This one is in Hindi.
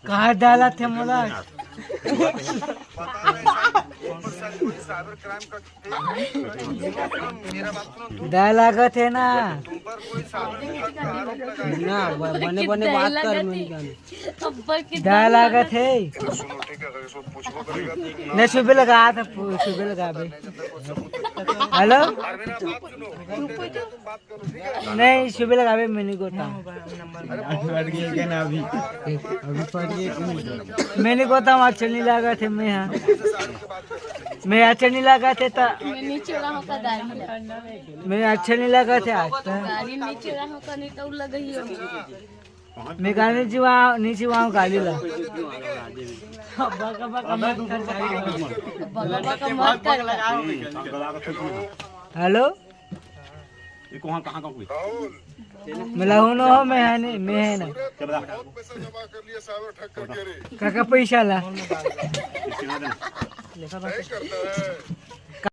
कहा डाला थे मोला डाला थे ना बने बने बात कर डाला थे नहीं सुबह लगा था सुबह लगा हेलो नहीं सुबह लगा मैंने को था मैंने को था अच्छा नहीं लगा थे मैं अच्छा नहीं लगा थे मैं अच्छा नहीं लगा थे आज मैं गाड़ी नीचे वहाँ गाड़ी ला हेलो मिला हूँ ना हो मैं है नहीं मैं है ना काका पैसा ला